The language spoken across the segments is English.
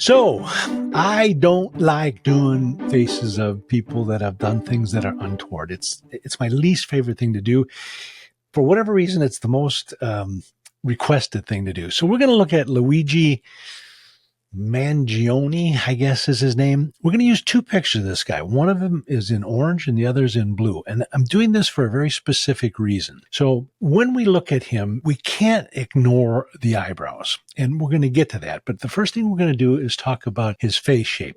So, I don't like doing faces of people that have done things that are untoward. It's my least favorite thing to do. For whatever reason, it's the most requested thing to do. So, we're going to look at Luigi Mangione, I guess is his name. We're going to use two pictures of this guy. One of them is in orange and the other is in blue. And I'm doing this for a very specific reason. So when we look at him, we can't ignore the eyebrows. And we're going to get to that. But the first thing we're going to do is talk about his face shape.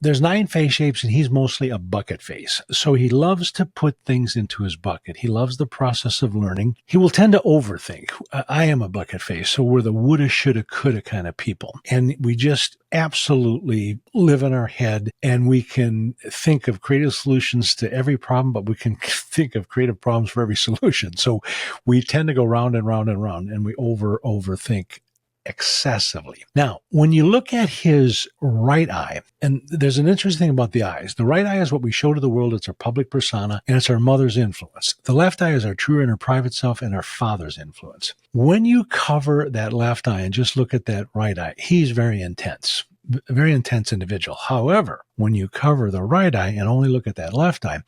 There's 9 face shapes and he's mostly a bucket face. So he loves to put things into his bucket. He loves the process of learning. He will tend to overthink. I am a bucket face. So we're the woulda, shoulda, coulda kind of people. And we just absolutely live in our head, and we can think of creative solutions to every problem, but we can think of creative problems for every solution. So we tend to go round and round and round, and we overthink excessively. Now, when you look at his right eye, and there's an interesting thing about the eyes. The right eye is what we show to the world. It's our public persona, and it's our mother's influence. The left eye is our true inner private self and our father's influence. When you cover that left eye and just look at that right eye, he's very intense. A very intense individual. However, when you cover the right eye and only look at that left eye,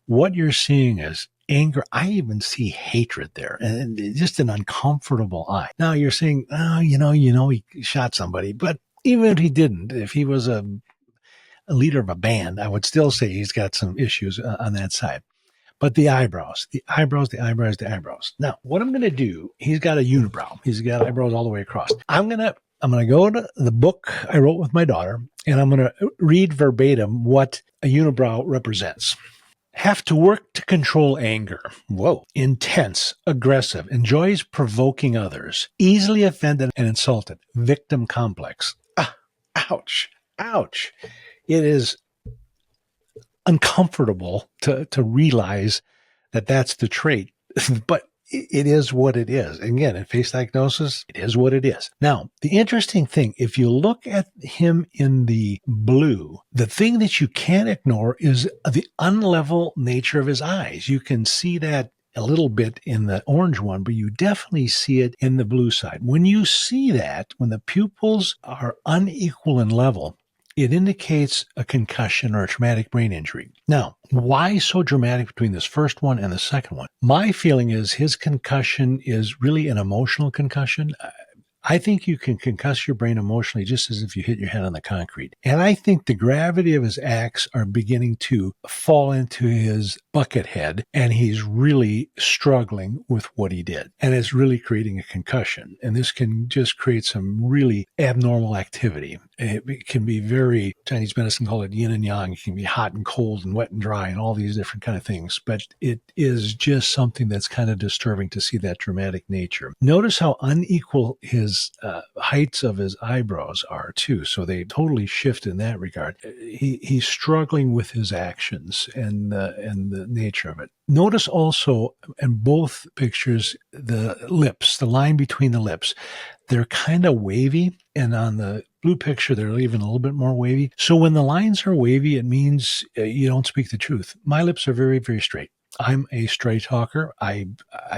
what you're seeing is anger. I even see hatred there, and just an uncomfortable eye. Now you're saying, oh, he shot somebody, but even if he didn't, if he was a leader of a band, I would still say he's got some issues on that side. But the eyebrows. Now, what I'm going to do, he's got a unibrow. He's got eyebrows all the way across. I'm going to go to the book I wrote with my daughter, and I'm going to read verbatim what a unibrow represents. Have to work to control anger. Whoa. Intense, aggressive, enjoys provoking others, easily offended and insulted, victim complex. Ouch. It is uncomfortable to realize that that's the trait, but it is what it is. Again, in face diagnosis, it is what it is. Now, the interesting thing, if you look at him in the blue, the thing that you can't ignore is the unlevel nature of his eyes. You can see that a little bit in the orange one, but you definitely see it in the blue side. When you see that, when the pupils are unequal in level, it indicates a concussion or a traumatic brain injury. Now, why so dramatic between this first one and the second one? My feeling is his concussion is really an emotional concussion. I think you can concuss your brain emotionally just as if you hit your head on the concrete. And I think the gravity of his acts are beginning to fall into his bucket head, and he's really struggling with what he did. And it's really creating a concussion. And this can just create some really abnormal activity. It can be very, Chinese medicine call it yin and yang. It can be hot and cold and wet and dry and all these different kind of things. But it is just something that's kind of disturbing to see that dramatic nature. Notice how unequal his heights of his eyebrows are too. So they totally shift in that regard. He's struggling with his actions and the nature of it. Notice also in both pictures, the lips, the line between the lips, they're kind of wavy. And on the blue picture, they're even a little bit more wavy. So when the lines are wavy, it means you don't speak the truth. My lips are very, very straight. I'm a straight talker. I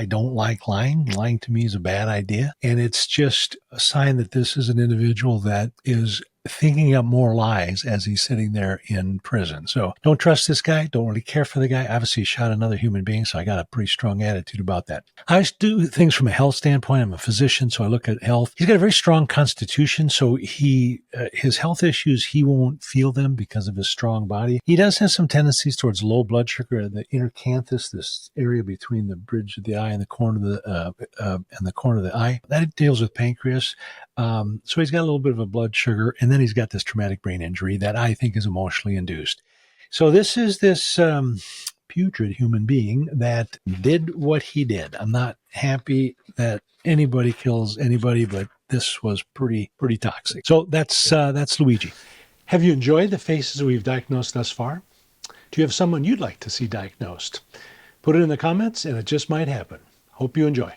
don't like lying. Lying to me is a bad idea. And it's just a sign that this is an individual that is thinking up more lies as he's sitting there in prison. So don't trust this guy. Don't really care for the guy. Obviously, he shot another human being, so I got a pretty strong attitude about that. I do things from a health standpoint. I'm a physician, so I look at health. He's got a very strong constitution, so his health issues, he won't feel them because of his strong body. He does have some tendencies towards low blood sugar. The inner canthus, this area between the bridge of the eye and the corner of the eye, that deals with pancreas. So he's got a little bit of a blood sugar, and then he's got this traumatic brain injury that I think is emotionally induced. So this is this putrid human being that did what he did. I'm not happy that anybody kills anybody, but this was pretty toxic. So that's Luigi. Have you enjoyed the faces we've diagnosed thus far? Do you have someone you'd like to see diagnosed? Put it in the comments, and it just might happen. Hope you enjoy.